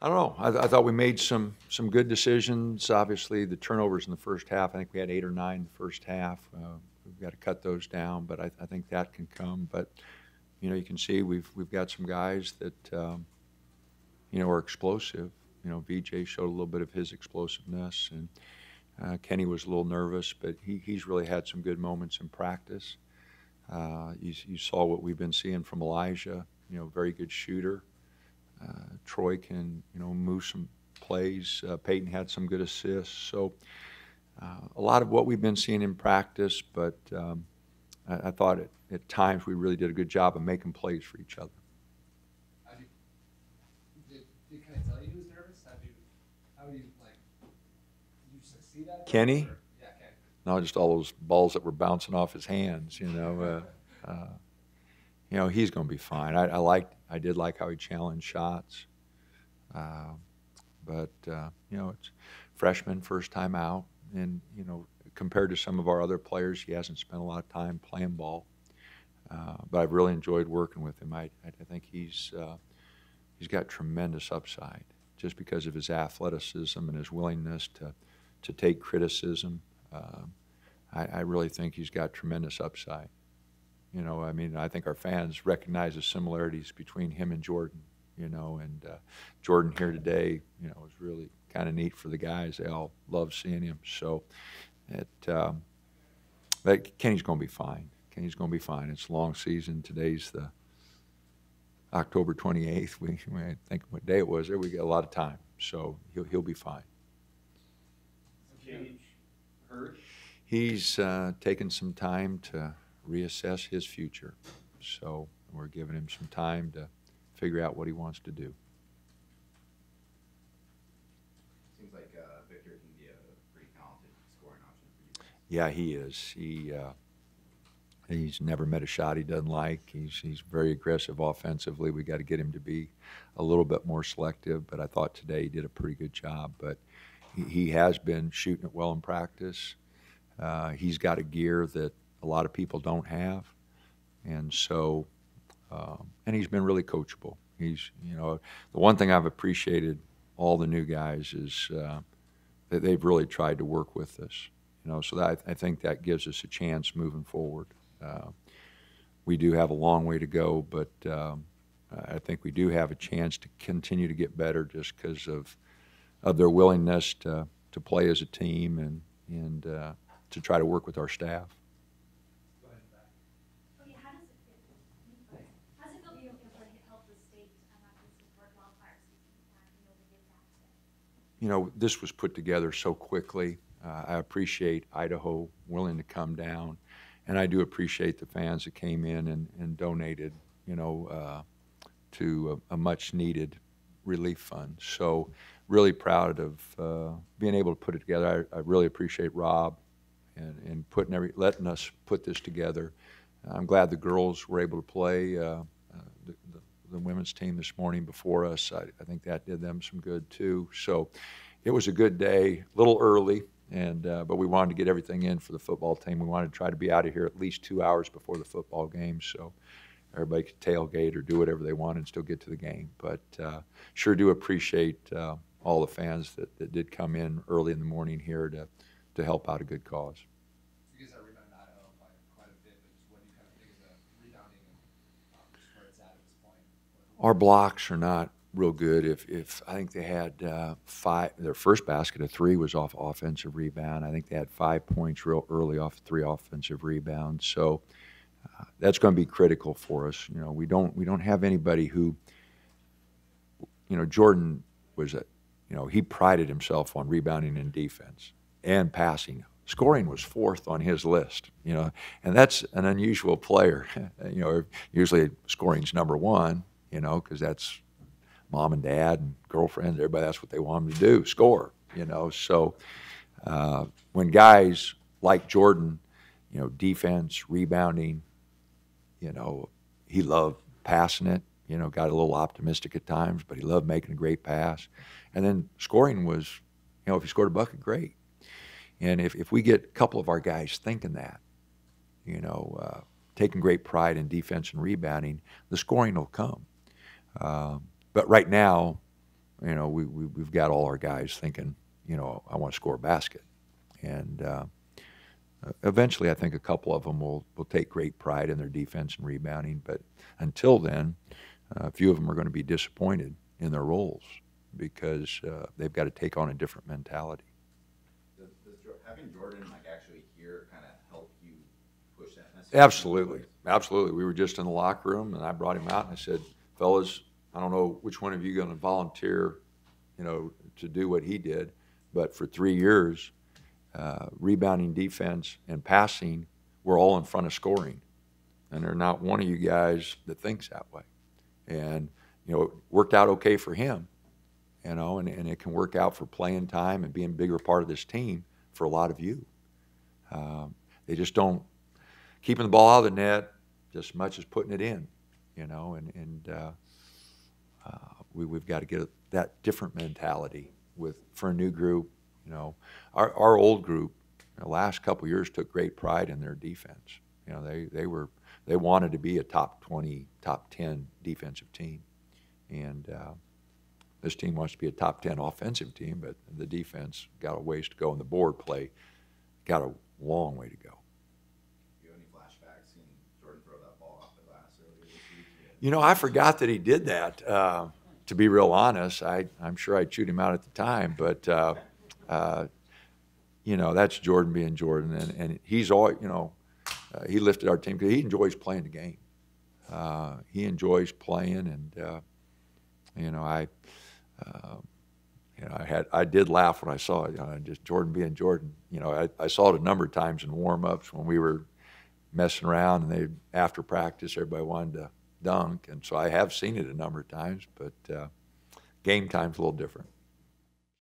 I don't know. I thought we made some good decisions. Obviously, the turnovers in the first half. I think we had 8 or 9 in the first half. We've got to cut those down, but I think that can come. But you can see we've got some guys that are explosive. VJ showed a little bit of his explosiveness, and Kenny was a little nervous, but he's really had some good moments in practice. You saw what we've been seeing from Elijah. Very good shooter. Troy can, move some plays. Peyton had some good assists. So a lot of what we've been seeing in practice, but I thought at times we really did a good job of making plays for each other. How do did kind of tell you he was nervous? How do you like? Did you see that? Kenny? Or, yeah, Kenny. No, just all those balls that were bouncing off his hands. He's going to be fine. I did like how he challenged shots, but it's freshman, first time out, and compared to some of our other players, he hasn't spent a lot of time playing ball. But I've really enjoyed working with him. I think he's got tremendous upside just because of his athleticism and his willingness to take criticism. I really think he's got tremendous upside. I think our fans recognize the similarities between him and Jordan, and Jordan here today, was really kind of neat for the guys. They all love seeing him. So but Kenny's going to be fine. Kenny's going to be fine. It's a long season. Today's the October 28th. We I think what day it was there. We got a lot of time. So he'll be fine. Cage hurt. He's taken some time to reassess his future. So we're giving him some time to figure out what he wants to do. Seems like Victor can be a pretty talented scoring option for you guys. Yeah, he is. He's never met a shot he doesn't like. He's very aggressive offensively. We got to get him to be a little bit more selective. But I thought today he did a pretty good job. But he has been shooting it well in practice. He's got a gear that a lot of people don't have, and so and he's been really coachable. He's the one thing I've appreciated all the new guys is that they've really tried to work with us. So that I think that gives us a chance moving forward. We do have a long way to go, but I think we do have a chance to continue to get better just because of their willingness to play as a team and to try to work with our staff. Okay, how does it feel being able to help the state after this historic wildfire season and being able to give back to? This was put together so quickly. I appreciate Idaho willing to come down, and I do appreciate the fans that came in and donated, to a much-needed relief fund. So really proud of being able to put it together. I really appreciate Rob and letting us put this together. I'm glad the girls were able to play. The women's team this morning before us, I think that did them some good too. So it was a good day, a little early, but we wanted to get everything in for the football team. We wanted to try to be out of here at least 2 hours before the football game, so everybody could tailgate or do whatever they wanted and still get to the game. But sure do appreciate all the fans that did come in early in the morning here to help out a good cause. You guys are rebounding Idaho by quite a bit, but just what do you kind of think is the rebounding and just where it's at this point? Our blocks are not real good. If I think they had their first basket of 3 was off offensive rebound. I think they had 5 points real early off 3 offensive rebounds. So that's going to be critical for us. We don't have anybody who, Jordan was he prided himself on rebounding and defense and passing. Scoring was 4th on his list, and that's an unusual player. Usually scoring's number 1, because that's mom and dad and girlfriends, everybody, that's what they want them to do, score, So when guys like Jordan, defense, rebounding, he loved passing it, got a little optimistic at times, but he loved making a great pass. And then scoring was, if he scored a bucket, great. And if we get a couple of our guys thinking that, taking great pride in defense and rebounding, the scoring will come. But right now, we've got all our guys thinking, I want to score a basket. And eventually I think a couple of them will take great pride in their defense and rebounding. But until then, a few of them are going to be disappointed in their roles because they've got to take on a different mentality. Does having Jordan actually here kind of help you push that message? Absolutely. Absolutely. We were just in the locker room, and I brought him out and I said, fellas, I don't know which one of you are going to volunteer, to do what he did, but for 3 years, rebounding, defense, and passing were all in front of scoring. And there's not one of you guys that thinks that way. And, it worked out okay for him, and it can work out for playing time and being a bigger part of this team for a lot of you. They just don't keeping the ball out of the net just as much as putting it in, we've got to get that different mentality for a new group. Our old group, the last couple of years took great pride in their defense. They wanted to be a top 20, top 10 defensive team, and this team wants to be a top 10 offensive team, but the defense got a ways to go, and the board play got a long way to go. Do you have any flashbacks seeing Jordan throw that ball off the glass earlier this week? I forgot that he did that. To be real honest, I'm sure I chewed him out at the time, but that's Jordan being Jordan, and he's always, he lifted our team because he enjoys playing the game. He enjoys playing, and I did laugh when I saw it. Just Jordan being Jordan. I saw it a number of times in warm-ups when we were messing around, and after practice everybody wanted to dunk, and so I have seen it a number of times, but game time's a little different.